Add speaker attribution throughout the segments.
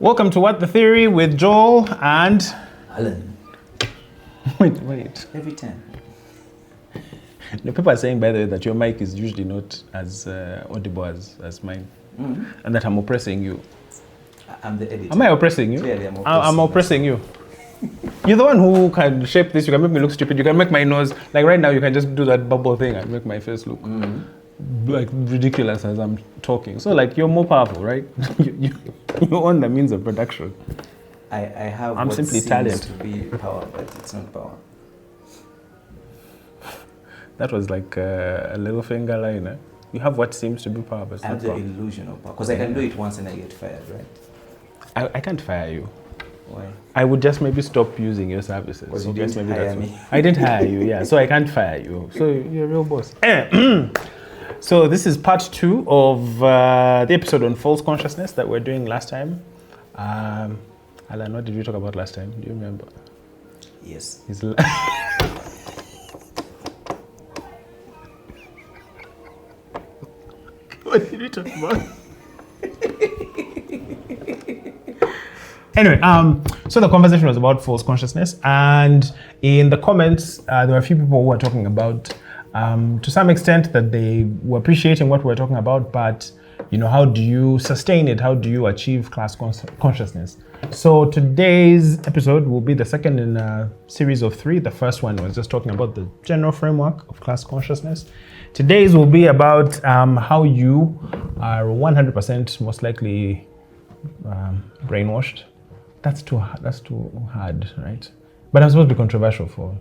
Speaker 1: Welcome to What the Theory with Joel and
Speaker 2: Alan.
Speaker 1: Wait.
Speaker 2: Every time.
Speaker 1: The people are saying, by the way, that your mic is usually not as audible as mine, and that I'm oppressing you.
Speaker 2: I'm the editor.
Speaker 1: Am I oppressing you?
Speaker 2: Clearly,
Speaker 1: I'm oppressing you. You're the one who can shape this. You can make me look stupid. You can make my nose, like right now, you can just do that bubble thing and make my face look like ridiculous as I'm talking. So like you're more powerful, right? you own the means of production.
Speaker 2: I'm
Speaker 1: what simply
Speaker 2: seems
Speaker 1: talent.
Speaker 2: to be power, but it's not power.
Speaker 1: That was like a little finger liner. You have what seems to be power, but it's
Speaker 2: I
Speaker 1: not
Speaker 2: have the
Speaker 1: power.
Speaker 2: illusion of power. Because I can do it once and I get fired, right?
Speaker 1: I can't fire you.
Speaker 2: Why?
Speaker 1: I would just maybe stop using your services.
Speaker 2: Because
Speaker 1: So
Speaker 2: you
Speaker 1: guess
Speaker 2: didn't
Speaker 1: maybe
Speaker 2: hire
Speaker 1: that's
Speaker 2: me.
Speaker 1: what- I didn't hire you, yeah. So I can't fire you. So you're a real boss. So this is part 2 of the episode on false consciousness that we're doing last time. Alan, what did we talk about last time? Do you remember?
Speaker 2: Yes.
Speaker 1: What did we talk about? Anyway, so the conversation was about false consciousness, and in the comments, there were a few people who were talking about, to some extent, that they were appreciating what we were talking about, but how do you sustain it? How do you achieve class consciousness? So today's episode will be the second in a series of 3. The first one was just talking about the general framework of class consciousness. Today's will be about how you are 100% most likely brainwashed. That's too hard, right? But I'm supposed to be controversial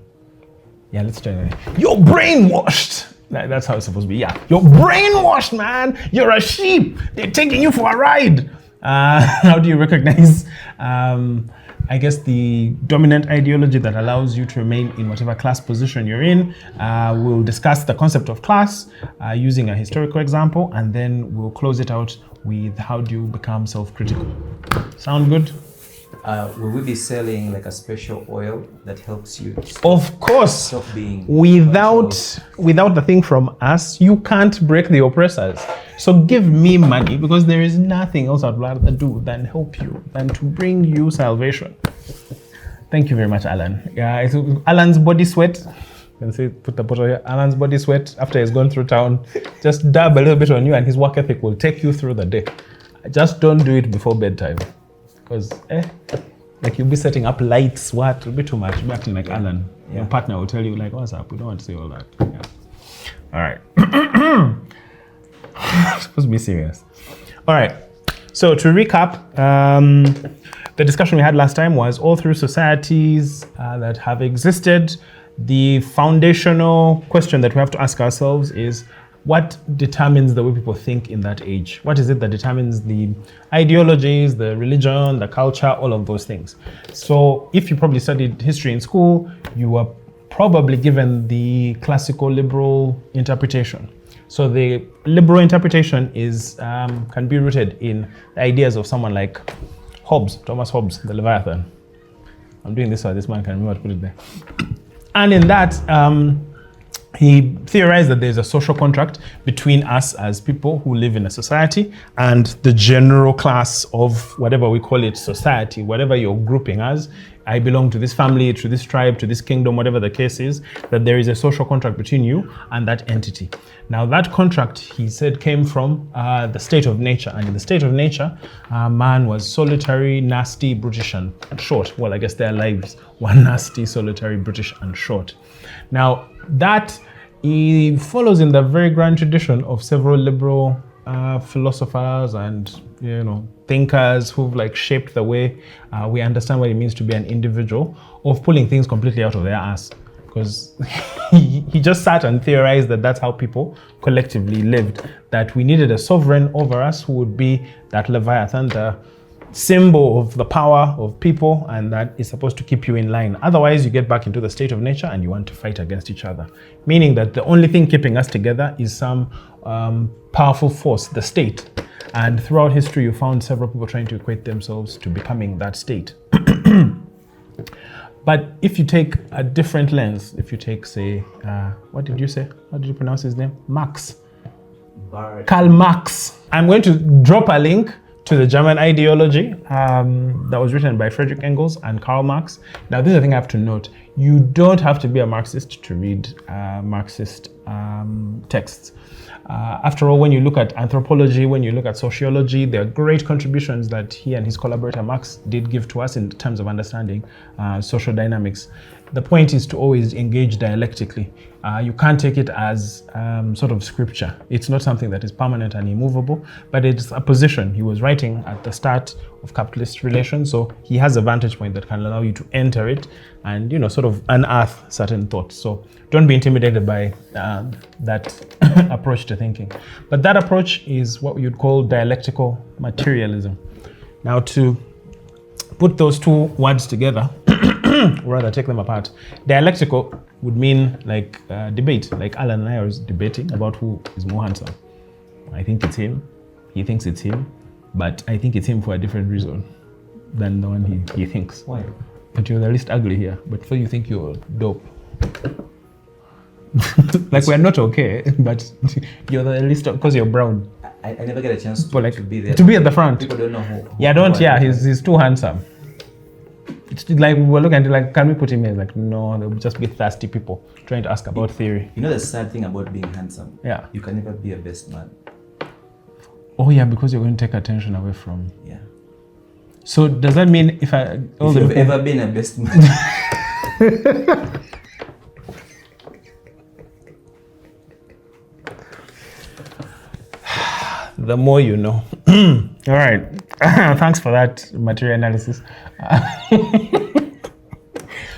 Speaker 1: let's try it. You're brainwashed! That's how it's supposed to be, yeah. You're brainwashed, man! You're a sheep! They're taking you for a ride! How do you recognize, I guess, the dominant ideology that allows you to remain in whatever class position you're in? We'll discuss the concept of class using a historical example, and then we'll close it out with how do you become self-critical. Sound good?
Speaker 2: Will we be selling like a special oil that helps you
Speaker 1: Of course.
Speaker 2: stop being
Speaker 1: Without the thing from us, you can't break the oppressors. So give me money, because there is nothing else I'd rather do than help you, than to bring you salvation. Thank you very much, Alan. Yeah, it's Alan's body sweat. You can see, put the bottle here. Alan's body sweat after he's gone through town. Just dab a little bit on you, and his work ethic will take you through the day. Just don't do it before bedtime. Because, like you'll be setting up lights, what? It'll be too much. You'll be acting like Alan.
Speaker 2: Yeah.
Speaker 1: Your partner will tell you, like, what's up? We don't want to say all that. Yeah. All right. Supposed to be serious. All right. So to recap, the discussion we had last time was all through societies that have existed, the foundational question that we have to ask ourselves is, what determines the way people think in that age? What is it that determines the ideologies, the religion, the culture, all of those things? So if you probably studied history in school, you were probably given the classical liberal interpretation. So the liberal interpretation is can be rooted in the ideas of someone like Thomas Hobbes, the Leviathan. I'm doing this so this man can remember to put it there. And in that, he theorized that there's a social contract between us as people who live in a society and the general class of whatever we call it, society, whatever you're grouping as. I belong to this family, to this tribe, to this kingdom, whatever the case is, that there is a social contract between you and that entity. Now that contract, he said, came from the state of nature. And in the state of nature, man was solitary, nasty, brutish, and short. Well, I guess their lives were nasty, solitary, brutish, and short. Now that he follows in the very grand tradition of several liberal philosophers and thinkers who've like shaped the way we understand what it means to be an individual, of pulling things completely out of their ass. Because he just sat and theorized that that's how people collectively lived, that we needed a sovereign over us who would be that Leviathan, the symbol of the power of people, and that is supposed to keep you in line. Otherwise, you get back into the state of nature and you want to fight against each other. Meaning that the only thing keeping us together is some powerful force, the state. And throughout history, you found several people trying to equate themselves to becoming that state. But if you take a different lens, if you take, say, what did you say? How did you pronounce his name? Karl Marx. I'm going to drop a link to the German ideology that was written by Friedrich Engels and Karl Marx. Now, this is the thing I have to note. You don't have to be a Marxist to read Marxist texts. After all, when you look at anthropology, when you look at sociology, there are great contributions that he and his collaborator Marx did give to us in terms of understanding social dynamics. The point is to always engage dialectically. You can't take it as sort of scripture. It's not something that is permanent and immovable, but it's a position. He was writing at the start of capitalist relations, so he has a vantage point that can allow you to enter it and, sort of unearth certain thoughts. So don't be intimidated by that approach to thinking. But that approach is what you'd call dialectical materialism. Now, to put those two words together, or rather take them apart, dialectical would mean like debate, like Alan and I are debating about who is more handsome. I think it's him, he thinks it's him, but I think it's him for a different reason than the one he thinks.
Speaker 2: Why?
Speaker 1: But you're the least ugly here, but for you think you're dope. Like we're not okay, but you're the least, because you're brown.
Speaker 2: I never get a chance to be there.
Speaker 1: To be at the front.
Speaker 2: People don't know who.
Speaker 1: He's too handsome. It's like we were looking at it like, can we put him in? Like, no, they'll just be thirsty people trying to ask about theory.
Speaker 2: You know the sad thing about being handsome?
Speaker 1: Yeah.
Speaker 2: You can never be a best man.
Speaker 1: Oh yeah, because you're going to take attention away from.
Speaker 2: Yeah.
Speaker 1: So does that mean if
Speaker 2: you've ever been a best man?
Speaker 1: The more you know. All right. Thanks for that material analysis.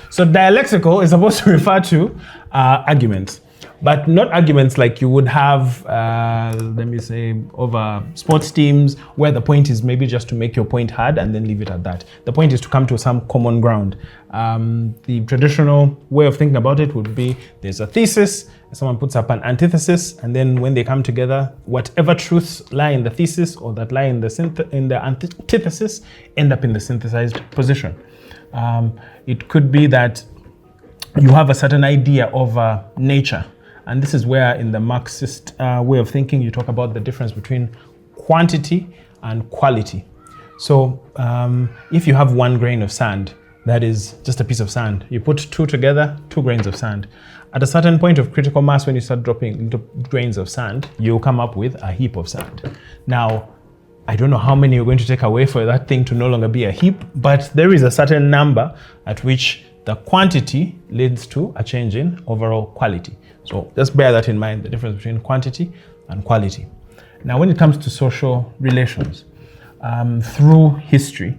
Speaker 1: So dialectical is supposed to refer to arguments, but not arguments like you would have, let me say, over sports teams, where the point is maybe just to make your point hard and then leave it at that. The point is to come to some common ground. The traditional way of thinking about it would be there's a thesis, someone puts up an antithesis, and then when they come together, whatever truths lie in the thesis or that lie in the antithesis end up in the synthesized position. It could be that you have a certain idea of nature. And this is where in the Marxist way of thinking, you talk about the difference between quantity and quality. So if you have 1 grain of sand, that is just a piece of sand. You put 2 together, 2 grains of sand. At a certain point of critical mass, when you start dropping little grains of sand, you'll come up with a heap of sand. Now, I don't know how many you're going to take away for that thing to no longer be a heap, but there is a certain number at which the quantity leads to a change in overall quality. So just bear that in mind, the difference between quantity and quality. Now, when it comes to social relations, through history,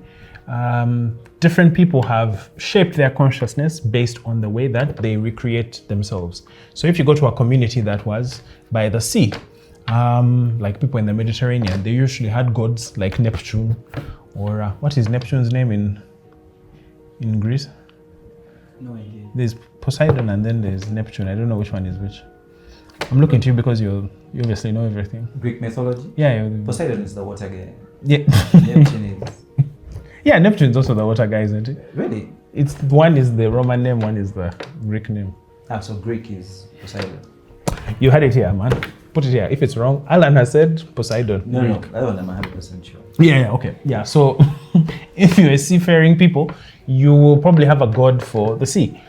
Speaker 1: different people have shaped their consciousness based on the way that they recreate themselves. So if you go to a community that was by the sea, like people in the Mediterranean, they usually had gods like Neptune, or what is Neptune's name in Greece?
Speaker 2: No idea.
Speaker 1: There's Poseidon and then there's Neptune. I don't know which one is which. I'm looking to you because you obviously know everything.
Speaker 2: Greek mythology?
Speaker 1: Yeah.
Speaker 2: Poseidon is the water guy.
Speaker 1: Yeah.
Speaker 2: Neptune is...
Speaker 1: Yeah, Neptune's also the water guy, isn't it?
Speaker 2: Really?
Speaker 1: It's one is the Roman name, one is the Greek name.
Speaker 2: So Greek is Poseidon.
Speaker 1: You had it here, man. Put it here. If it's wrong, Alan has said Poseidon.
Speaker 2: No, that one I'm 100% sure.
Speaker 1: Yeah, okay. Yeah, so if you're a seafaring people, you will probably have a god for the sea.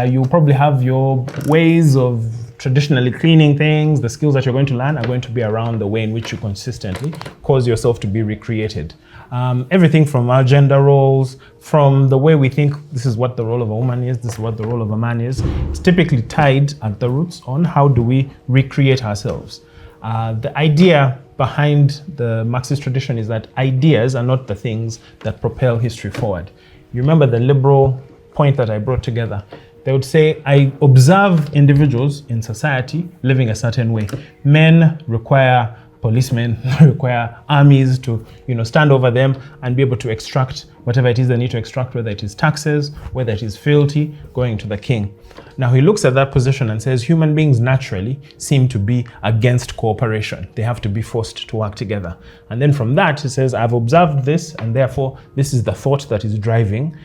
Speaker 1: You'll probably have your ways of traditionally cleaning things. The skills that you're going to learn are going to be around the way in which you consistently cause yourself to be recreated. Everything from our gender roles, from the way we think this is what the role of a woman is, this is what the role of a man is. It's typically tied at the roots on how do we recreate ourselves. The idea behind the Marxist tradition is that ideas are not the things that propel history forward. You remember the liberal point that I brought together? They would say, I observe individuals in society living a certain way. Men require policemen, require armies to stand over them and be able to extract whatever it is they need to extract, whether it is taxes, whether it is fealty, going to the king. Now he looks at that position and says human beings naturally seem to be against cooperation. They have to be forced to work together. And then from that he says, I've observed this and therefore this is the thought that is driving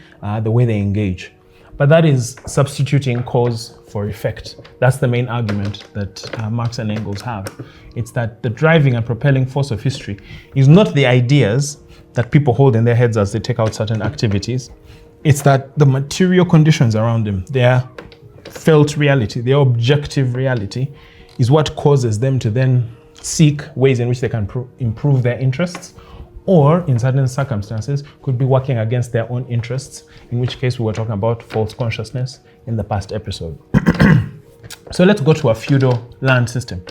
Speaker 1: the way they engage. But that is substituting cause for effect. That's the main argument that Marx and Engels have. It's that the driving and propelling force of history is not the ideas that people hold in their heads as they take out certain activities. It's that the material conditions around them, their felt reality, their objective reality, is what causes them to then seek ways in which they can improve their interests, or in certain circumstances could be working against their own interests, in which case we were talking about false consciousness in the past episode. So let's go to a feudal land system.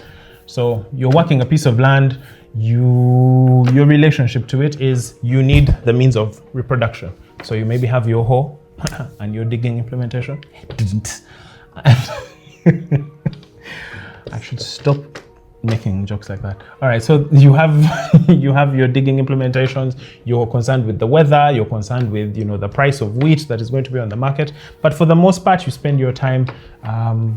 Speaker 1: So you're working a piece of land, your relationship to it is you need the means of reproduction. So you maybe have your hoe and your digging implementation. I should stop making jokes like that. All right, so you have you have your digging implementations. You're concerned with the weather. You're concerned with the price of wheat that is going to be on the market. But for the most part, you spend your time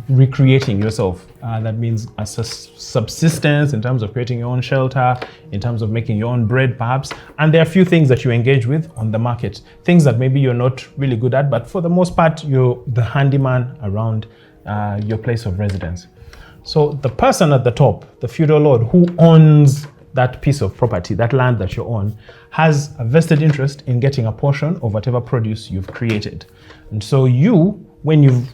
Speaker 1: recreating yourself. That means a subsistence in terms of creating your own shelter, in terms of making your own bread, perhaps. And there are a few things that you engage with on the market. Things that maybe you're not really good at, but for the most part, you're the handyman around your place of residence. So the person at the top, the feudal lord who owns that piece of property, that land that you're on, has a vested interest in getting a portion of whatever produce you've created. And so you, when you've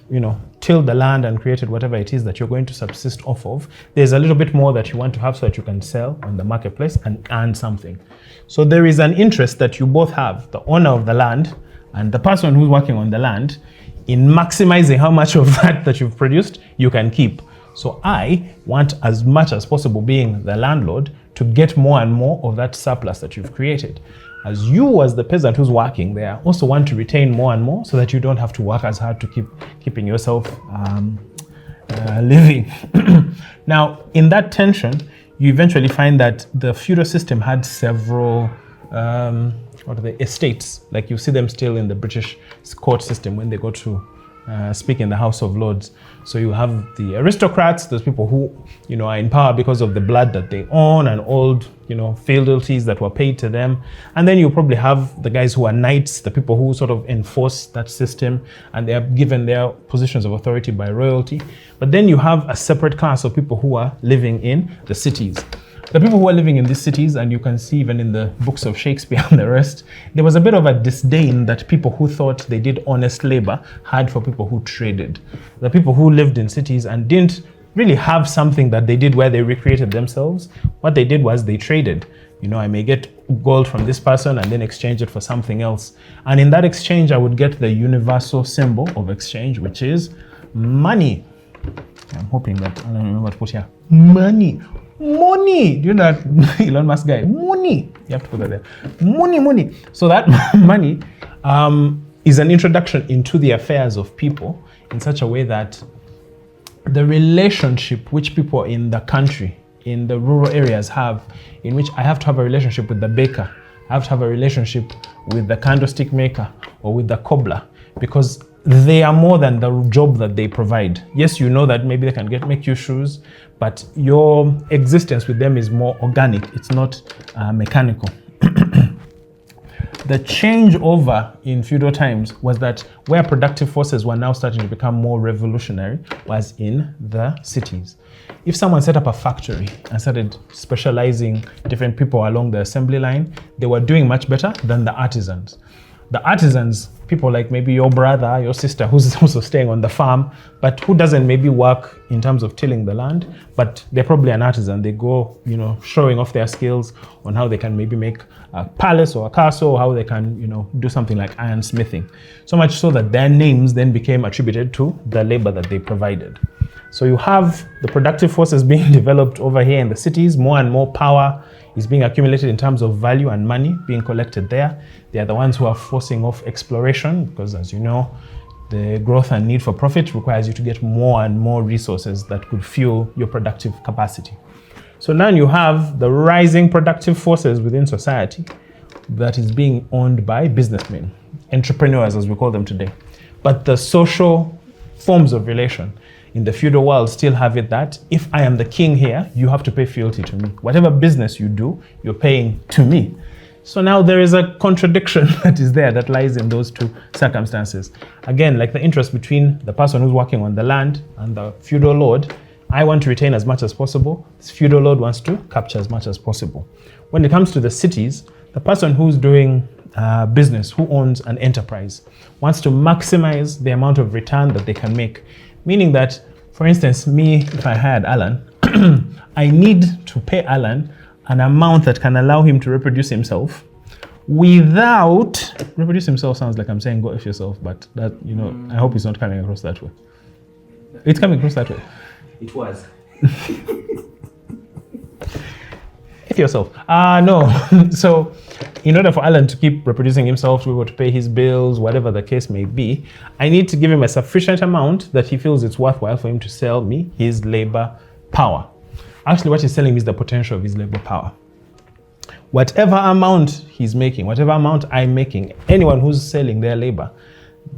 Speaker 1: tilled the land and created whatever it is that you're going to subsist off of, there's a little bit more that you want to have so that you can sell on the marketplace and earn something. So there is an interest that you both have, the owner of the land and the person who's working on the land, in maximizing how much of that you've produced you can keep. So I want as much as possible, being the landlord, to get more and more of that surplus that you've created. As you, as the peasant who's working there, also want to retain more and more so that you don't have to work as hard to keeping yourself living. Now, in that tension, you eventually find that the feudal system had several estates. Like you see them still in the British court system when they go to speak in the House of Lords. So you have the aristocrats, those people who are in power because of the blood that they own and old feudalities that were paid to them. And then you probably have the guys who are knights, the people who sort of enforce that system, and they are given their positions of authority by royalty. But then you have a separate class of people who are living in the cities. The people who are living in these cities, and you can see even in the books of Shakespeare and the rest, there was a bit of a disdain that people who thought they did honest labor had for people who traded. The people who lived in cities and didn't really have something that they did where they recreated themselves, what they did was they traded. I may get gold from this person and then exchange it for something else. And in that exchange, I would get the universal symbol of exchange, which is money. I'm hoping that, I don't remember what to put here. Money. Money. Do you know that Elon Musk guy? Money. You have to put that there. Money. So that money is an introduction into the affairs of people in such a way that the relationship which people in the country, in the rural areas have, in which I have to have a relationship with the baker, I have to have a relationship with the candlestick maker or with the cobbler, because they are more than the job that they provide. Yes, that maybe they can make you shoes, but your existence with them is more organic. It's not mechanical. The changeover in feudal times was that where productive forces were now starting to become more revolutionary was in the cities. If someone set up a factory and started specializing different people along the assembly line, they were doing much better than the artisans. The artisans, people like maybe your brother, your sister, who's also staying on the farm, but who doesn't maybe work in terms of tilling the land, but they're probably an artisan. They go, showing off their skills on how they can maybe make a palace or a castle, or how they can, do something like ironsmithing. So much so that their names then became attributed to the labor that they provided. So you have the productive forces being developed over here in the cities. More and more power is being accumulated in terms of value and money being collected there. They are the ones who are forcing off exploration because, as you know, the growth and need for profit requires you to get more and more resources that could fuel your productive capacity. So now you have the rising productive forces within society that is being owned by businessmen, entrepreneurs as we call them today. But the social forms of relation in the feudal world still have it that if I am the king here, you have to pay fealty to me. Whatever business you do, you're paying to me. So now there is a contradiction that is there that lies in those two circumstances. Again, like the interest between the person who's working on the land and the feudal lord, I want to retain as much as possible. This feudal lord wants to capture as much as possible. When it comes to the cities, the person who's doing business, who owns an enterprise, wants to maximize the amount of return that they can make. Meaning that, for instance, me, if I hired Alan, I need to pay Alan an amount that can allow him to reproduce himself without, reproduce himself sounds like I'm saying go F yourself, but that, I hope it's not coming across that way. It's coming across that way.
Speaker 2: It was.
Speaker 1: F yourself. No. So in order for Alan to keep reproducing himself, to be able to pay his bills, whatever the case may be, I need to give him a sufficient amount that he feels it's worthwhile for him to sell me his labor power. Actually, what he's selling me is the potential of his labor power. Whatever amount he's making, whatever amount I'm making, anyone who's selling their labor,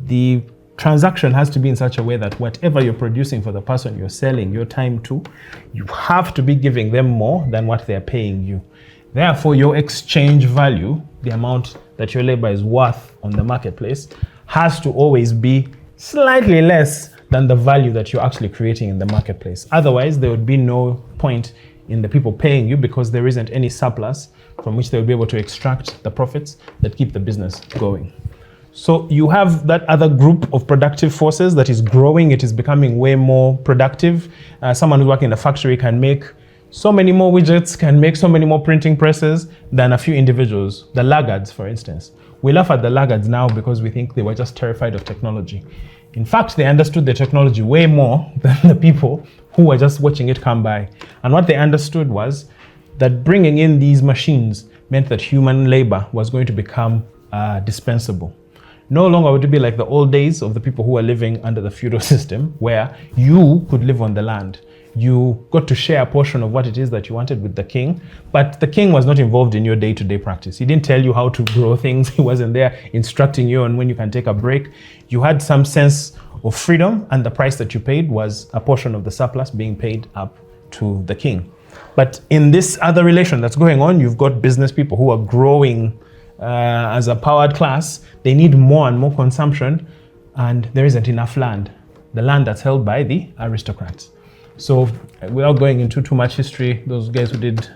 Speaker 1: the transaction has to be in such a way that whatever you're producing for the person you're selling your time to, you have to be giving them more than what they're paying you. Therefore, your exchange value, the amount that your labor is worth on the marketplace, has to always be slightly less than the value that you're actually creating in the marketplace. Otherwise, there would be no point in the people paying you because there isn't any surplus from which they will be able to extract the profits that keep the business going. So you have that other group of productive forces that is growing. It is becoming way more productive. Someone who's working in a factory can make so many more widgets, can make so many more printing presses than a few individuals. The laggards, for instance. We laugh at the laggards now because we think they were just terrified of technology. In fact, they understood the technology way more than the people who were just watching it come by. And what they understood was that bringing in these machines meant that human labor was going to become dispensable. No longer would it be like the old days of the people who were living under the feudal system, where you could live on the land. You got to share a portion of what it is that you wanted with the king, but the king was not involved in your day-to-day practice. He didn't tell you how to grow things. He wasn't there instructing you on when you can take a break. You had some sense of freedom, and the price that you paid was a portion of the surplus being paid up to the king. But in this other relation that's going on, you've got business people who are growing as a powered class. They need more and more consumption, and there isn't enough land. The land that's held by the aristocrats. So without going into too much history, those guys who did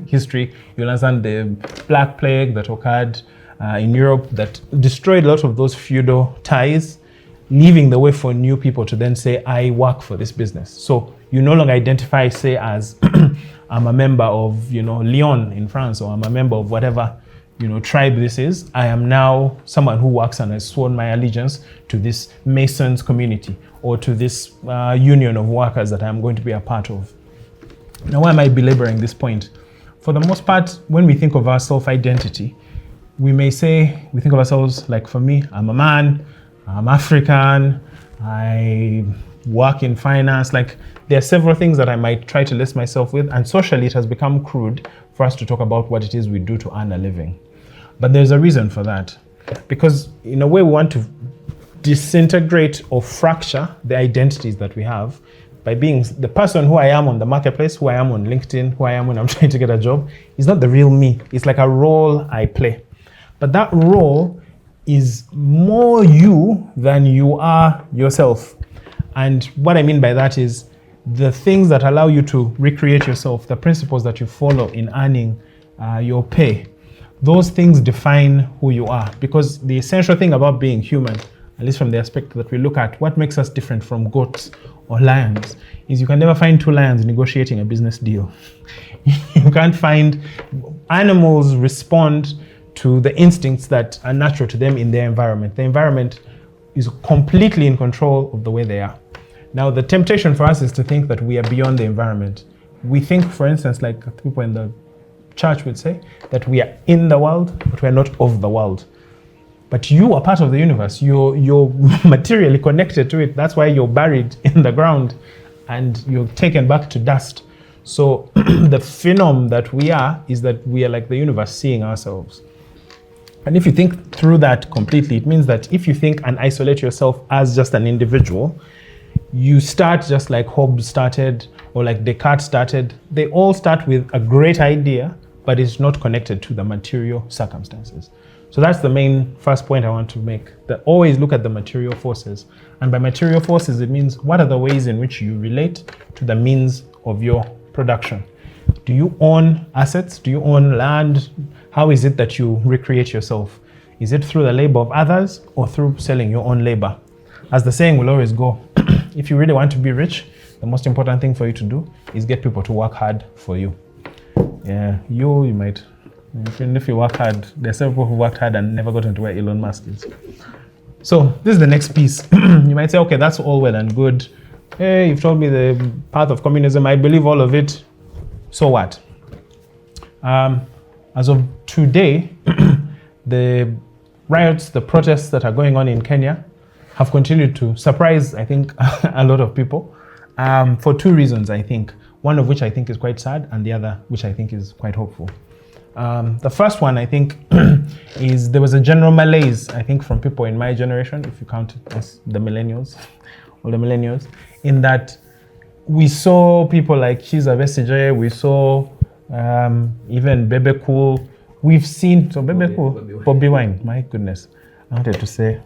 Speaker 1: history, you'll understand the Black Plague that occurred in Europe that destroyed a lot of those feudal ties, leaving the way for new people to then say, I work for this business. So you no longer identify, say, as I'm a member of, Lyon in France, or I'm a member of whatever, tribe this is. I am now someone who works and has sworn my allegiance to this Masons community or to this union of workers that I'm going to be a part of. Now, why am I belaboring this point? For the most part, when we think of our self-identity, we may say, we think of ourselves like, for me, I'm a man, I'm African, I work in finance. Like, there are several things that I might try to list myself with, and socially it has become crude for us to talk about what it is we do to earn a living. But there's a reason for that. Because in a way we want to disintegrate or fracture the identities that we have by being the person who I am on the marketplace, who I am on LinkedIn, who I am when I'm trying to get a job. Is not the real me. It's like a role I play. But that role is more you than you are yourself. And what I mean by that is the things that allow you to recreate yourself, the principles that you follow in earning your pay, those things define who you are. Because the essential thing about being human, at least from the aspect that we look at, what makes us different from goats or lions, is you can never find two lions negotiating a business deal. You can't find animals respond to the instincts that are natural to them in their environment. The environment is completely in control of the way they are. Now, the temptation for us is to think that we are beyond the environment. We think, for instance, like people in the church would say, that we are in the world, but we are not of the world. But you are part of the universe. You're materially connected to it. That's why you're buried in the ground and you're taken back to dust. So the phenom that we are is that we are like the universe seeing ourselves. And if you think through that completely, it means that if you think and isolate yourself as just an individual, you start just like Hobbes started or like Descartes started. They all start with a great idea, but it's not connected to the material circumstances. So that's the main first point I want to make, that always look at the material forces. And by material forces, it means what are the ways in which you relate to the means of your production? Do you own assets? Do you own land? How is it that you recreate yourself? Is it through the labor of others or through selling your own labor? As the saying will always go, if you really want to be rich, the most important thing for you to do is get people to work hard for you. Yeah, you might, even if you work hard, there are several people who worked hard and never got into where Elon Musk is. So this is the next piece. You might say, okay, that's all well and good. Hey, you've told me the path of communism. I believe all of it. So what? As of today, the riots, the protests that are going on in Kenya have continued to surprise, I think, a lot of people for two reasons, I think. One of which I think is quite sad, and the other which I think is quite hopeful. The first one, I think, is there was a general malaise, I think, from people in my generation, if you count it as the millennials, or the millennials, in that we saw people like Chiza Besigye, we saw even Bebe Cool. We've seen, so Bebe Cool, Bobby Wine, my goodness. I wanted to say,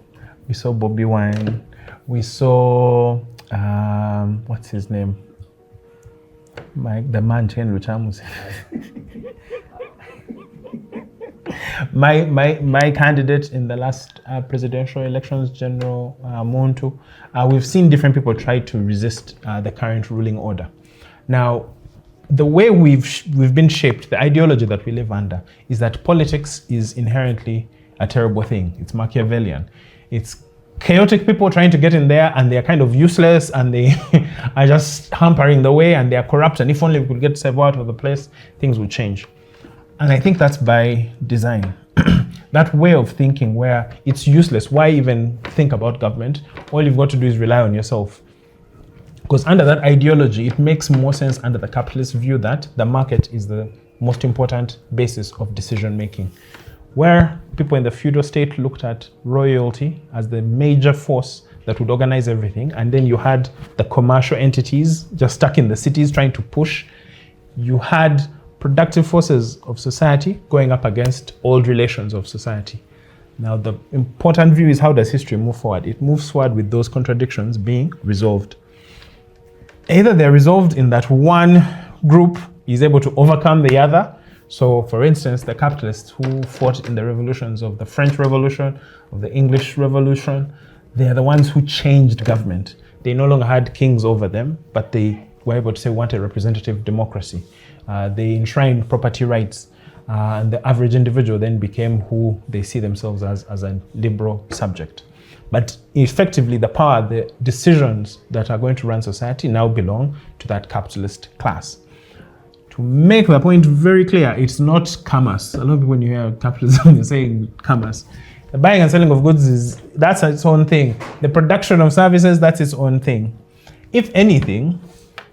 Speaker 1: we saw Bobby Wine, we saw, what's his name? The man Chen Luchamus. my candidate in the last presidential elections, General Montu. We've seen different people try to resist the current ruling order. Now, the way we've been shaped, the ideology that we live under, is that politics is inherently a terrible thing. It's Machiavellian. It's chaotic people trying to get in there, and they're kind of useless, and they are just hampering the way, and they are corrupt, and if only we could get Sevo out of the place, things would change. And I think that's by design. That way of thinking where it's useless, why even think about government? All you've got to do is rely on yourself. Because under that ideology, it makes more sense under the capitalist view that the market is the most important basis of decision making. Where people in the feudal state looked at royalty as the major force that would organize everything, and then you had the commercial entities just stuck in the cities trying to push. You had productive forces of society going up against old relations of society. Now, the important view is, how does history move forward? It moves forward with those contradictions being resolved. Either they're resolved in that one group is able to overcome the other. So, for instance, the capitalists who fought in the revolutions of the French Revolution, of the English Revolution, they are the ones who changed government. They no longer had kings over them, but they were able to say, want a representative democracy. They enshrined property rights, and the average individual then became who they see themselves as a liberal subject. But effectively, the power, the decisions that are going to run society now belong to that capitalist class. To make the point very clear, it's not commerce. A lot of people, when you hear capitalism, they're saying commerce. The buying and selling of goods that's its own thing. The production of services, that's its own thing. If anything,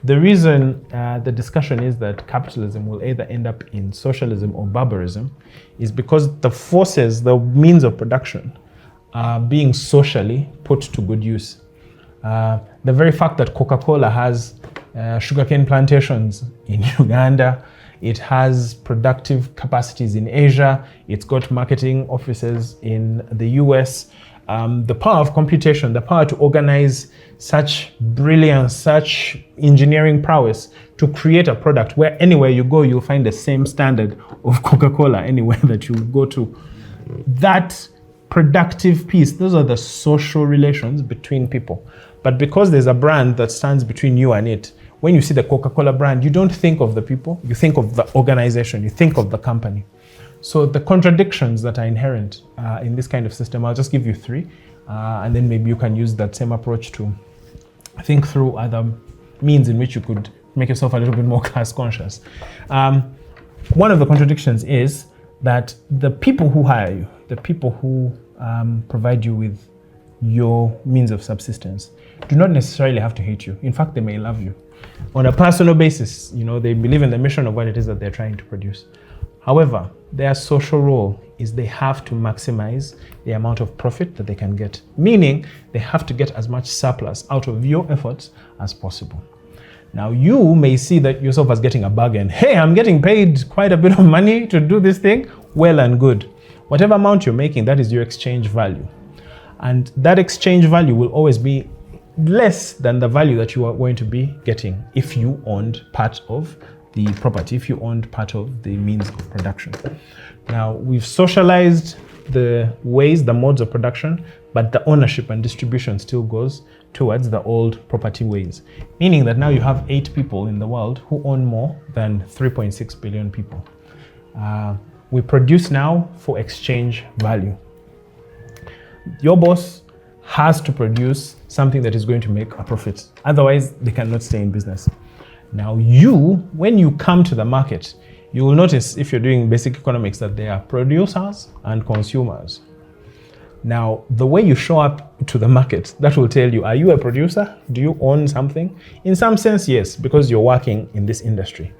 Speaker 1: the reason the discussion is that capitalism will either end up in socialism or barbarism is because the forces, the means of production, are being socially put to good use. The very fact that Coca-Cola has sugarcane plantations in Uganda, it has productive capacities in Asia, it's got marketing offices in the US. The power of computation, the power to organize such brilliance, such engineering prowess to create a product where anywhere you go, you'll find the same standard of Coca-Cola anywhere that you go to. That productive piece, those are the social relations between people. But because there's a brand that stands between you and it, when you see the Coca-Cola brand, you don't think of the people, you think of the organization, you think of the company. So the contradictions that are inherent in this kind of system, I'll just give you three, and then maybe you can use that same approach to think through other means in which you could make yourself a little bit more class conscious. One of the contradictions is that the people who hire you, the people who provide you with your means of subsistence, do not necessarily have to hate you. In fact, they may love you. On a personal basis, they believe in the mission of what it is that they're trying to produce. However, their social role is they have to maximize the amount of profit that they can get, meaning they have to get as much surplus out of your efforts as possible. Now you may see that yourself as getting a bargain. Hey, I'm getting paid quite a bit of money to do this thing. Well and good. Whatever amount you're making, that is your exchange value. And that exchange value will always be less than the value that you are going to be getting if you owned part of the property, if you owned part of the means of production. Now, we've socialized the ways, the modes of production, but the ownership and distribution still goes towards the old property ways, meaning that now you have 8 people in the world who own more than 3.6 billion people. We produce now for exchange value. Your boss has to produce something that is going to make a profit. Otherwise, they cannot stay in business. Now when you come to the market, you will notice, if you're doing basic economics, that there are producers and consumers. Now, the way you show up to the market, that will tell you, are you a producer? Do you own something? In some sense, yes, because you're working in this industry.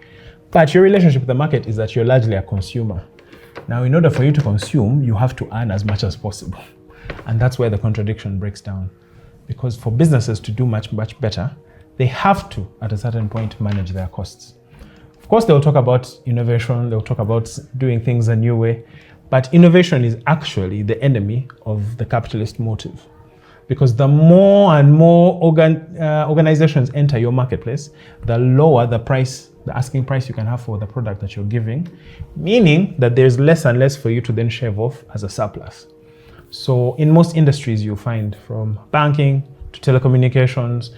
Speaker 1: But your relationship with the market is that you're largely a consumer. Now, in order for you to consume, you have to earn as much as possible. And that's where the contradiction breaks down. Because for businesses to do much, much better, they have to, at a certain point, manage their costs. Of course, they'll talk about innovation, they'll talk about doing things a new way, but innovation is actually the enemy of the capitalist motive. Because the more and more organizations enter your marketplace, the lower the price, the asking price you can have for the product that you're giving, meaning that there's less and less for you to then shave off as a surplus. So in most industries, you'll find, from banking to telecommunications,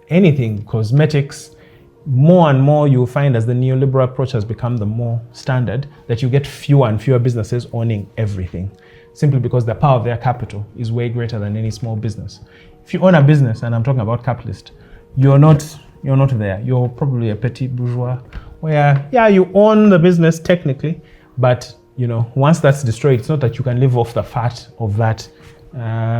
Speaker 1: anything, cosmetics, more and more you'll find, as the neoliberal approach has become the more standard, that you get fewer and fewer businesses owning everything, simply because the power of their capital is way greater than any small business. If you own a business, and I'm talking about capitalist, you're not there. You're probably a petit bourgeois, where, yeah, you own the business technically, but once that's destroyed, it's not that you can live off the fat of that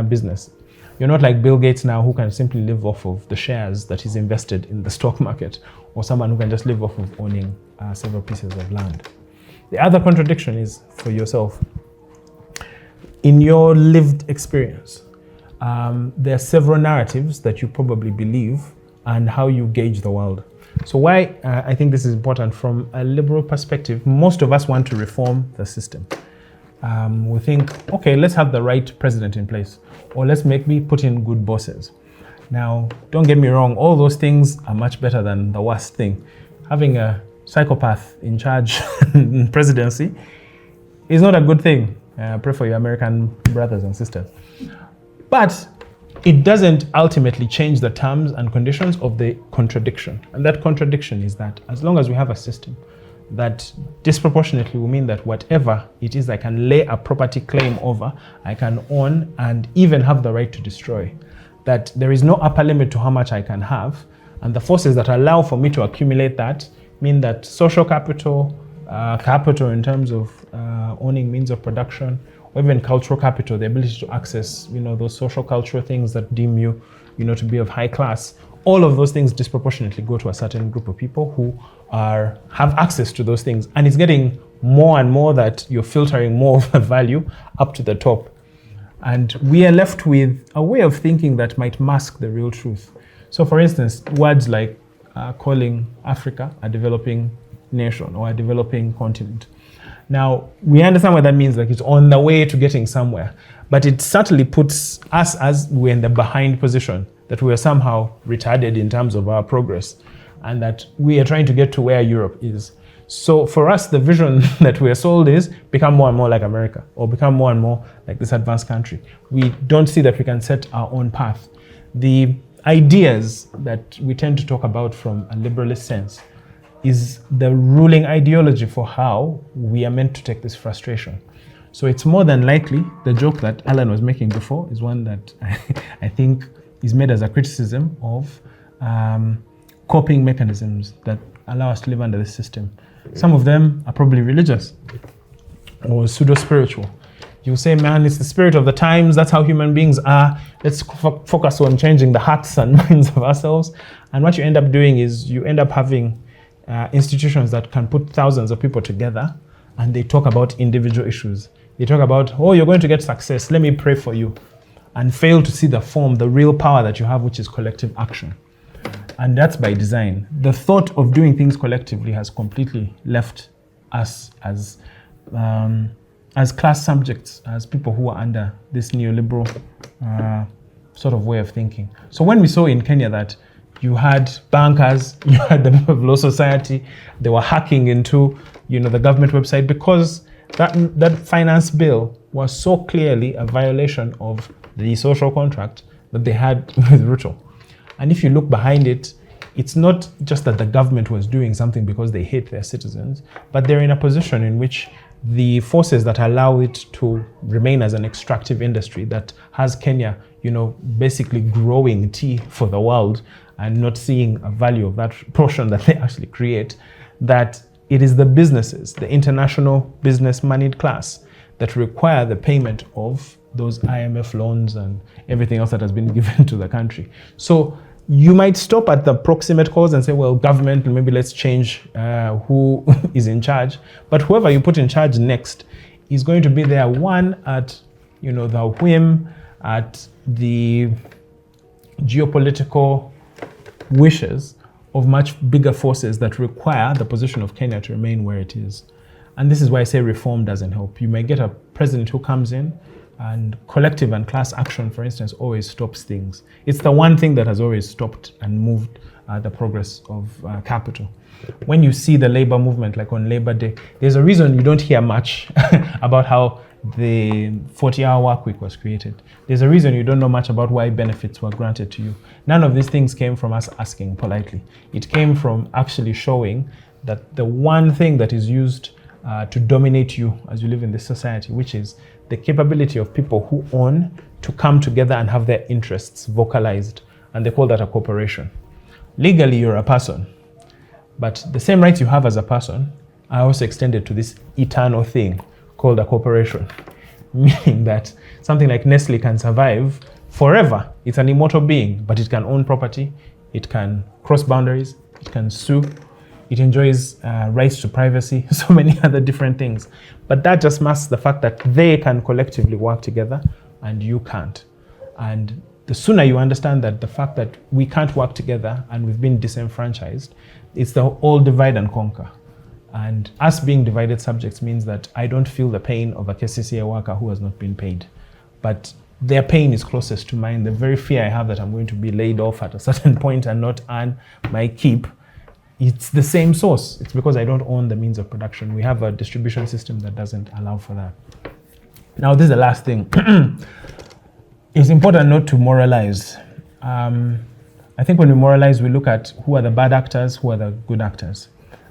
Speaker 1: business. You're not like Bill Gates now, who can simply live off of the shares that he's invested in the stock market, or someone who can just live off of owning several pieces of land. The other contradiction is for yourself. In your lived experience, there are several narratives that you probably believe and how you gauge the world. So why I think this is important from a liberal perspective, most of us want to reform the system. We think, okay, let's have the right president in place, or let's put in good bosses. Now, don't get me wrong, all those things are much better than the worst thing. Having a psychopath in charge in presidency is not a good thing. Pray for your American brothers and sisters. But it doesn't ultimately change the terms and conditions of the contradiction. And that contradiction is that as long as we have a system that disproportionately will mean that whatever it is I can lay a property claim over, I can own and even have the right to destroy, that there is no upper limit to how much I can have, and the forces that allow for me to accumulate that mean that social capital, capital in terms of owning means of production, or even cultural capital, the ability to access, those social cultural things that deem you, to be of high class, all of those things disproportionately go to a certain group of people who have access to those things. And it's getting more and more that you're filtering more of the value up to the top. And we are left with a way of thinking that might mask the real truth. So for instance, words like calling Africa a developing nation or a developing continent. Now, we understand what that means, like it's on the way to getting somewhere, but it certainly puts us, as we're in the behind position, that we are somehow retarded in terms of our progress, and that we are trying to get to where Europe is. So for us, the vision that we are sold is become more and more like America, or become more and more like this advanced country. We don't see that we can set our own path. The ideas that we tend to talk about from a liberalist sense is the ruling ideology for how we are meant to take this frustration. So it's more than likely, the joke that Alan was making before is one that I think is made as a criticism of coping mechanisms that allow us to live under this system. Some of them are probably religious or pseudo-spiritual. You say, man, it's the spirit of the times, that's how human beings are. Let's focus on changing the hearts and minds of ourselves. And what you end up doing is you end up having institutions that can put thousands of people together, and they talk about individual issues. They talk about, oh, you're going to get success, let me pray for you, and fail to see the real power that you have, which is collective action. And that's by design. The thought of doing things collectively has completely left us as class subjects, as people who are under this neoliberal sort of way of thinking. So when we saw in Kenya that you had bankers, you had the member of law society, they were hacking into, the government website because that finance bill was so clearly a violation of the social contract that they had with Ruto. And if you look behind it, it's not just that the government was doing something because they hate their citizens, but they're in a position in which the forces that allow it to remain as an extractive industry that has Kenya, basically growing tea for the world and not seeing a value of that portion that they actually create, that it is the businesses, the international business moneyed class, that require the payment of those IMF loans and everything else that has been given to the country. So you might stop at the proximate cause and say, well, government, maybe let's change who is in charge. But whoever you put in charge next is going to be there, one, at the whim, at the geopolitical wishes of much bigger forces that require the position of Kenya to remain where it is. And this is why I say reform doesn't help. You may get a president who comes in, and collective and class action, for instance, always stops things. It's the one thing that has always stopped and moved the progress of capital. When you see the labor movement, like on Labor Day, there's a reason you don't hear much about how the 40-hour work week was created. There's a reason you don't know much about why benefits were granted to you. None of these things came from us asking politely. It came from actually showing that the one thing that is used to dominate you as you live in this society, which is the capability of people who own to come together and have their interests vocalized. And they call that a corporation. Legally, you're a person, but the same rights you have as a person are also extended to this eternal thing called a corporation, meaning that something like Nestle can survive forever. It's an immortal being, but it can own property, it can cross boundaries, it can sue, it enjoys rights to privacy, so many other different things. But that just masks the fact that they can collectively work together and you can't. And the sooner you understand that the fact that we can't work together and we've been disenfranchised, it's the old divide and conquer. And us being divided subjects means that I don't feel the pain of a KCCA worker who has not been paid. But their pain is closest to mine. The very fear I have that I'm going to be laid off at a certain point and not earn my keep, it's the same source. It's because I don't own the means of production. We have a distribution system that doesn't allow for that. Now, this is the last thing. It's important not to moralize. I think when we moralize, we look at who are the bad actors, who are the good actors.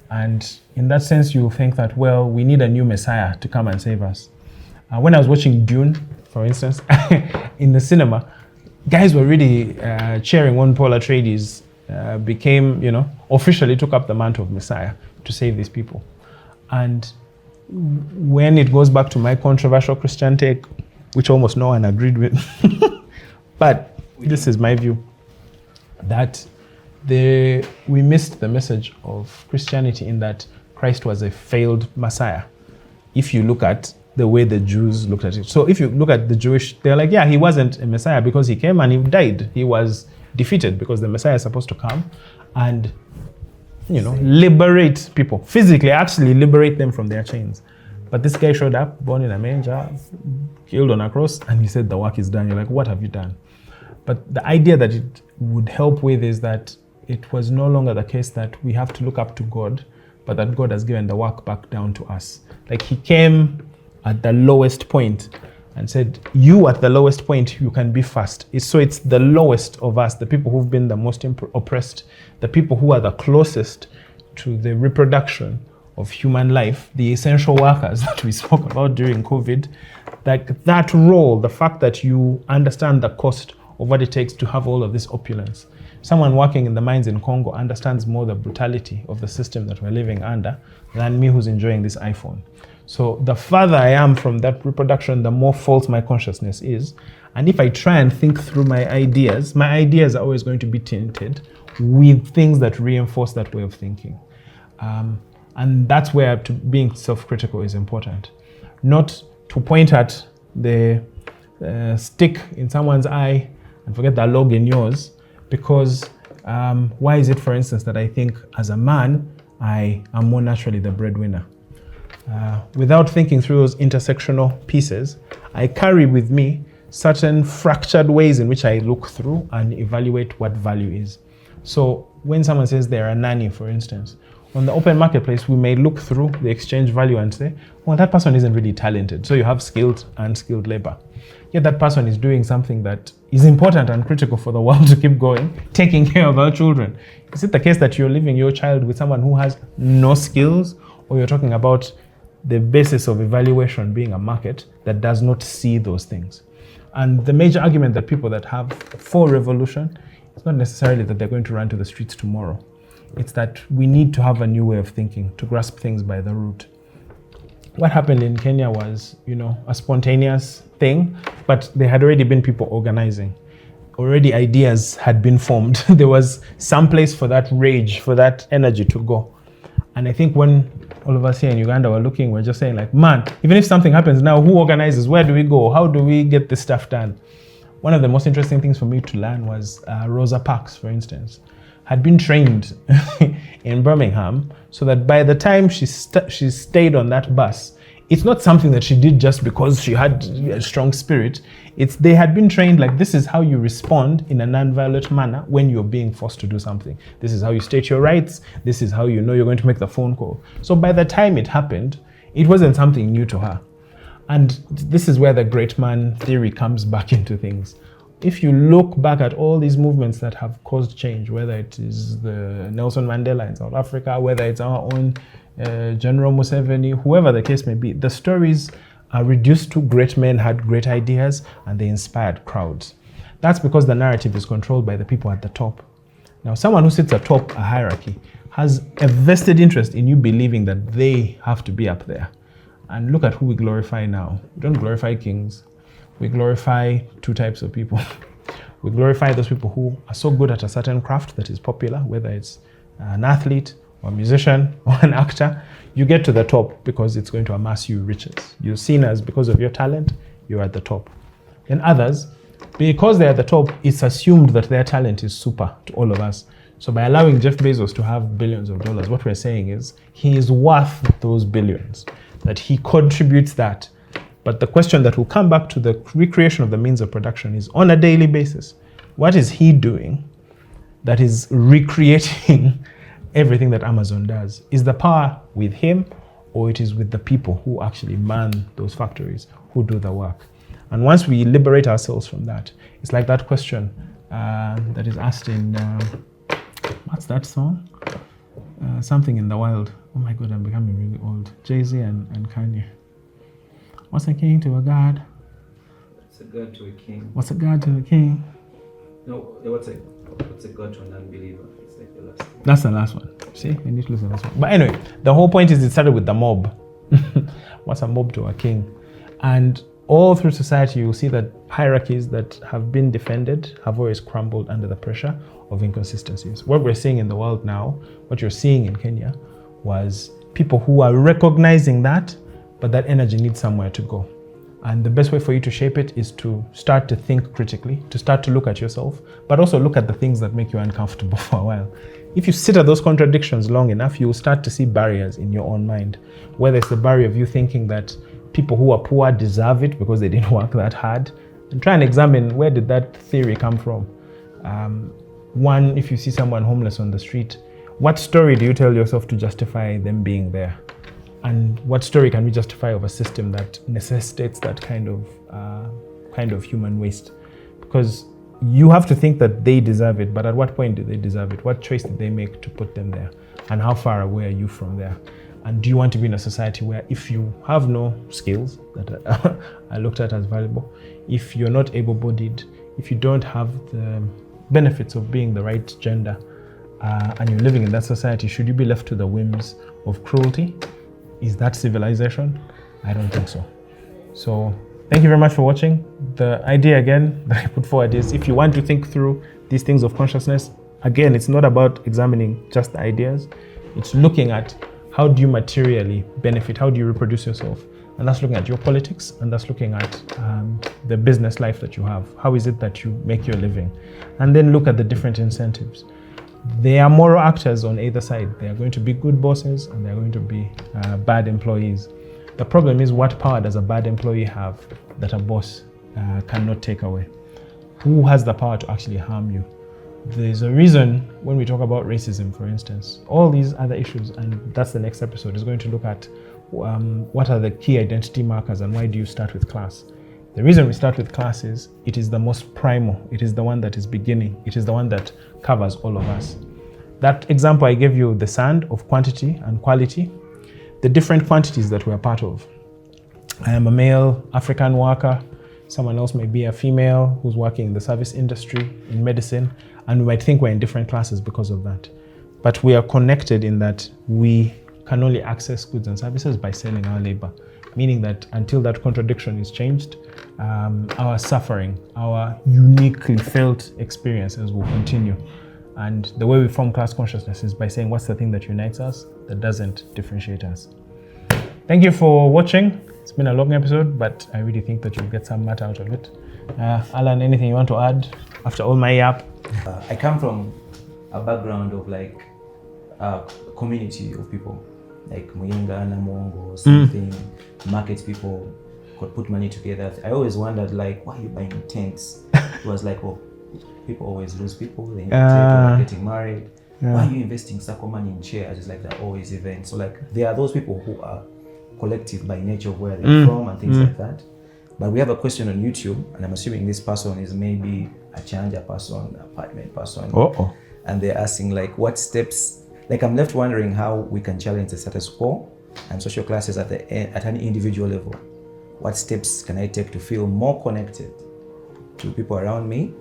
Speaker 1: And in that sense, you think that, well, we need a new messiah to come and save us. When I was watching Dune, for instance, in the cinema, guys were really cheering when Paul Atreides became, officially took up the mantle of Messiah to save these people. And when it goes back to my controversial Christian take, which almost no one agreed with, but this is my view, that we missed the message of Christianity in that Christ was a failed Messiah. If you look at the way the Jews looked at it. So if you look at the Jewish, they're like, yeah, he wasn't a Messiah because he came and he died. He was defeated because the Messiah is supposed to come and, liberate people, physically actually liberate them from their chains. But this guy showed up, born in a manger, killed on a cross, and he said the work is done. You're like, what have you done? But the idea that it would help with is that it was no longer the case that we have to look up to God, but that God has given the work back down to us. Like he came at the lowest point and said, you at the lowest point, you can be first. It's the lowest of us, the people who've been the most oppressed, the people who are the closest to the reproduction of human life, the essential workers that we spoke about during COVID, like that role, the fact that you understand the cost of what it takes to have all of this opulence. Someone working in the mines in Congo understands more the brutality of the system that we're living under than me who's enjoying this iPhone. So the further I am from that reproduction, the more false my consciousness is. And if I try and think through my ideas are always going to be tinted with things that reinforce that way of thinking. And that's where being self-critical is important. Not to point at the stick in someone's eye and forget the log in yours, because Why is it, for instance, that I think as a man, I am more naturally the breadwinner? Without thinking through those intersectional pieces, I carry with me certain fractured ways in which I look through and evaluate what value is. So when someone says they're a nanny, for instance, on the open marketplace, we may look through the exchange value and say, well, that person isn't really talented. So you have skilled and unskilled labor. Yet that person is doing something that is important and critical for the world to keep going, taking care of our children. Is it the case that you're leaving your child with someone who has no skills, or you're talking about the basis of evaluation being a market that does not see those things? And the major argument that people that have for revolution, it's not necessarily that they're going to run to the streets tomorrow. It's that we need to have a new way of thinking to grasp things by the root. What happened in Kenya was, a spontaneous thing, but there had already been people organizing. Already ideas had been formed. There was some place for that rage, for that energy to go. And I think when all of us here in Uganda were looking, we're just saying like, man, even if something happens now, who organizes? Where do we go? How do we get this stuff done? One of the most interesting things for me to learn was Rosa Parks, for instance, had been trained in Birmingham so that by the time she stayed on that bus, it's not something that she did just because she had a strong spirit. They had been trained like, this is how you respond in a non-violent manner when you're being forced to do something. This is how you state your rights. This is how you know you're going to make the phone call. So by the time it happened, it wasn't something new to her. And this is where the great man theory comes back into things. If you look back at all these movements that have caused change, whether it is the Nelson Mandela in South Africa, whether it's our own General Museveni, whoever the case may be, the stories are reduced to great men had great ideas and they inspired crowds. That's because the narrative is controlled by the people at the top. Now, someone who sits atop a hierarchy has a vested interest in you believing that they have to be up there. And look at who we glorify now. We don't glorify kings. We glorify two types of people. We glorify those people who are so good at a certain craft that is popular, whether it's an athlete or a musician or an actor. You get to the top because it's going to amass you riches. You're seen as, because of your talent, you're at the top. And others, because they're at the top, it's assumed that their talent is super to all of us. So by allowing Jeff Bezos to have billions of dollars, what we're saying is he is worth those billions, that he contributes that. But the question that will come back to the recreation of the means of production is on a daily basis, what is he doing that is recreating everything that Amazon does? Is the power with him, or it is with the people who actually man those factories, who do the work? And once we liberate ourselves from that, it's like that question that is asked in, what's that song? Something in the Wild. Oh my God, I'm becoming really old. Jay-Z and Kanye. What's a king to a god?
Speaker 2: What's a god to a king?
Speaker 1: What's a god to a king?
Speaker 2: No, what's a god to an unbeliever? It's like the last one.
Speaker 1: That's the last one. See, I need to listen to this one. But anyway, the whole point is it started with the mob. What's a mob to a king? And all through society, you'll see that hierarchies that have been defended have always crumbled under the pressure of inconsistencies. What we're seeing in the world now, what you're seeing in Kenya, was people who are recognizing that, but that energy needs somewhere to go. And the best way for you to shape it is to start to think critically, to start to look at yourself, but also look at the things that make you uncomfortable for a while. If you sit at those contradictions long enough, you'll start to see barriers in your own mind. Whether it's the barrier of you thinking that people who are poor deserve it because they didn't work that hard, and try and examine, where did that theory come from? One, if you see someone homeless on the street, what story do you tell yourself to justify them being there? And what story can we justify of a system that necessitates that kind of human waste? Because you have to think that they deserve it, but at what point do they deserve it? What choice did they make to put them there? And how far away are you from there? And do you want to be in a society where if you have no skills that I looked at as valuable, if you're not able-bodied, if you don't have the benefits of being the right gender, and you're living in that society, should you be left to the whims of cruelty? Is that civilization? I don't think so. So thank you very much for watching. The idea again that I put forward is, if you want to think through these things of consciousness, again, it's not about examining just the ideas. It's looking at how do you materially benefit? How do you reproduce yourself? And that's looking at your politics, and that's looking at the business life that you have. How is it that you make your living? And then look at the different incentives. There are moral actors on either side. They are going to be good bosses and they are going to be bad employees. The problem is, what power does a bad employee have that a boss cannot take away? Who has the power to actually harm you? There's a reason when we talk about racism, for instance, all these other issues, and that's the next episode, is going to look at what are the key identity markers and why do you start with class? The reason we start with class is it is the most primal, it is the one that is beginning, it is the one that covers all of us. That example I gave you, the sand of quantity and quality, the different quantities that we're part of. I am a male African worker, someone else may be a female who's working in the service industry, in medicine, and we might think we're in different classes because of that. But we are connected in that we can only access goods and services by selling our labor, meaning that until that contradiction is changed, our suffering, our uniquely felt experiences will continue. And the way we form class consciousness is by saying, what's the thing that unites us that doesn't differentiate us? Thank you for watching. It's been a long episode, but I really think that you'll get some matter out of it. Alan, anything you want to add after all my yap?
Speaker 2: I come from a background of like a community of people, like Muyinga, Namongo, something, market people could put money together. I always wondered, like, why are you buying tents? It was like, oh, people always lose people, they getting married. Yeah. Why are you investing circle money in chairs? It's like they're always events. So like there are those people who are collective by nature of where they're from and things like that. But we have a question on YouTube, and I'm assuming this person is maybe a Chanja person, apartment person. And they're asking like, what steps, like I'm left wondering how we can challenge the status quo and social classes at an individual level. What steps can I take to feel more connected to people around me?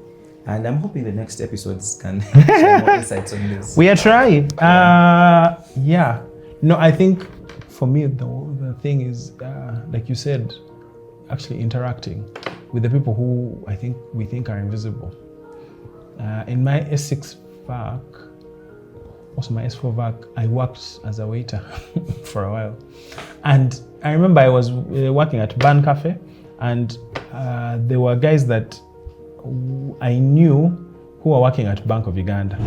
Speaker 2: And I'm hoping the next episodes can share more insights on this.
Speaker 1: We are trying. Yeah. No, I think for me, the thing is, like you said, actually interacting with the people who we think are invisible. In my S6 VAC, also my S4 VAC, I worked as a waiter for a while. And I remember I was working at Ban Cafe, and there were guys that I knew who were working at Bank of Uganda.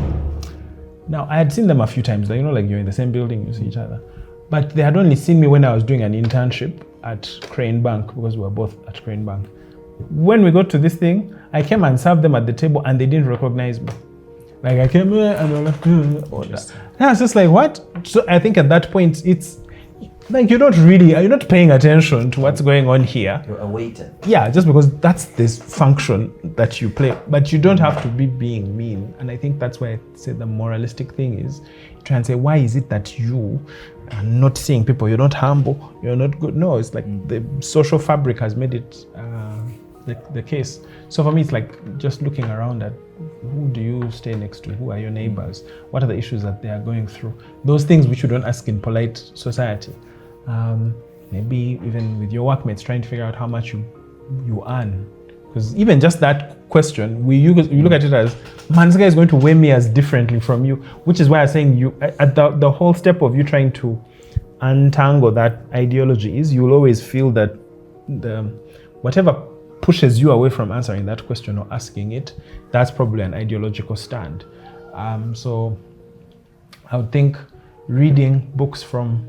Speaker 1: Now, I had seen them a few times, like, like you're in the same building, you see each other. But they had only seen me when I was doing an internship at Crane Bank, because we were both at Crane Bank. When we got to this thing, I came and served them at the table and they didn't recognize me. Like I came here and they were like, and I was just like, what? So I think at that point, it's like you're not paying attention to what's going on here.
Speaker 2: You're a waiter.
Speaker 1: Yeah, just because that's this function that you play, but you don't have to be being mean. And I think that's why I say the moralistic thing is, try and say, why is it that you are not seeing people? You're not humble, you're not good. No, it's like the social fabric has made it the case. So for me, it's like just looking around at who do you stay next to? Who are your neighbors? What are the issues that they are going through? Those things which you don't ask in polite society. Maybe even with your workmates, trying to figure out how much you earn. Because even just that question, you look at it as, man, this guy is going to weigh me as differently from you, which is why I'm saying you, at the whole step of you trying to untangle that ideology is, you'll always feel that whatever pushes you away from answering that question or asking it, that's probably an ideological stand. So I would think reading books from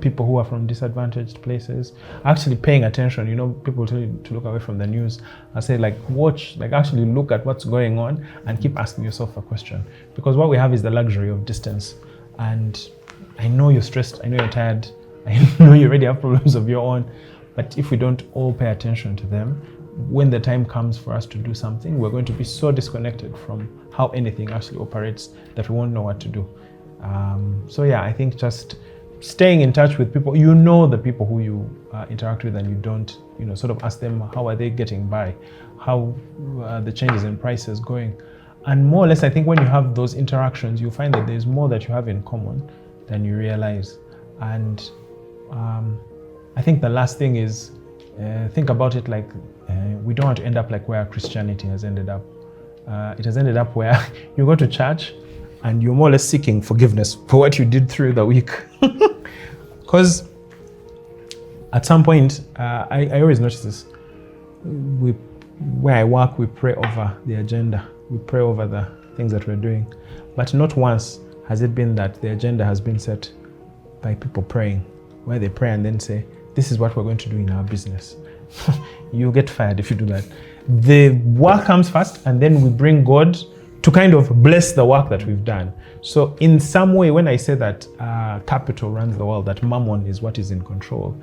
Speaker 1: people who are from disadvantaged places, actually paying attention. People tell you to look away from the news. I say actually look at what's going on and keep asking yourself a question. Because what we have is the luxury of distance. And I know you're stressed, I know you're tired, I know you already have problems of your own, but if we don't all pay attention to them, when the time comes for us to do something, we're going to be so disconnected from how anything actually operates that we won't know what to do. So yeah, I think just staying in touch with people, the people who you interact with, and you don't, sort of ask them, how are they getting by? How the changes in prices going? And more or less, I think when you have those interactions, you find that there's more that you have in common than you realize. And I think the last thing is, think about it like, we don't want to end up like where Christianity has ended up. It has ended up where you go to church and you're more or less seeking forgiveness for what you did through the week. Because at some point, I always notice this, where I work, we pray over the agenda. We pray over the things that we're doing. But not once has it been that the agenda has been set by people praying, where they pray and then say, this is what we're going to do in our business. You'll get fired if you do that. The work comes first, and then we bring God to kind of bless the work that we've done. So in some way, when I say that capital runs the world, that mammon is what is in control,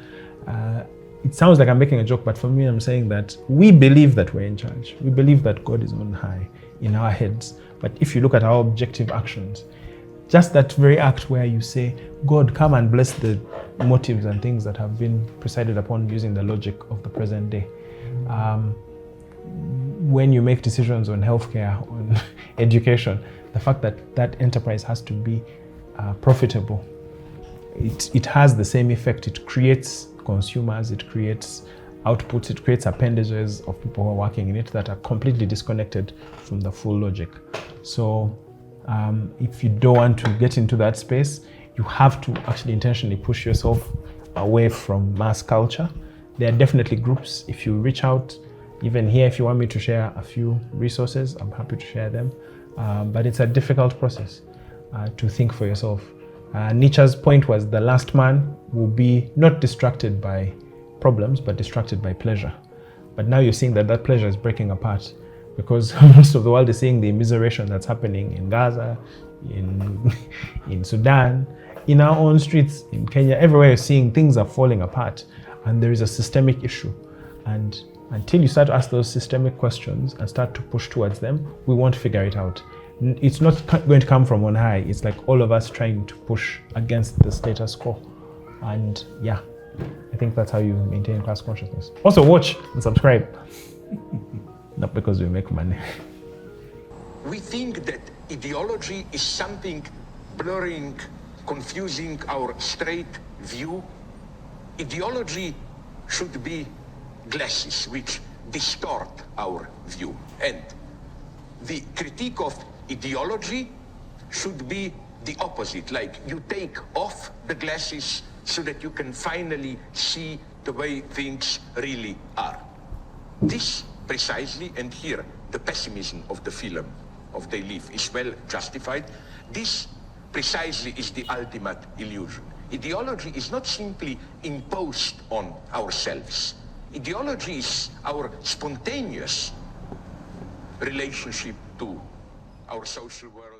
Speaker 1: it sounds like I'm making a joke, but for me, I'm saying that we believe that we're in charge. We believe that God is on high in our heads. But if you look at our objective actions, just that very act where you say, God, come and bless the motives and things that have been presided upon using the logic of the present day. When you make decisions on healthcare, on education, the fact that that enterprise has to be profitable, it has the same effect. It creates consumers, it creates outputs, it creates appendages of people who are working in it that are completely disconnected from the full logic. So if you don't want to get into that space, you have to actually intentionally push yourself away from mass culture. There are definitely groups. If you reach out, even here, if you want me to share a few resources, I'm happy to share them. But it's a difficult process to think for yourself. Nietzsche's point was the last man will be not distracted by problems, but distracted by pleasure. But now you're seeing that that pleasure is breaking apart because most of the world is seeing the immiseration that's happening in Gaza, in Sudan, in our own streets, in Kenya. Everywhere you're seeing things are falling apart, and there is a systemic issue. And until you start to ask those systemic questions and start to push towards them, we won't figure it out. It's not going to come from on high. It's like all of us trying to push against the status quo. And yeah, I think that's how you maintain class consciousness. Also watch and subscribe. Not because we make money.
Speaker 3: We think that ideology is something blurring, confusing our straight view. Ideology should be glasses which distort our view. And the critique of ideology should be the opposite, like you take off the glasses so that you can finally see the way things really are. This precisely, and here the pessimism of the film, of They Live, is well justified. This precisely is the ultimate illusion. Ideology is not simply imposed on ourselves. Ideology is our spontaneous relationship to our social world.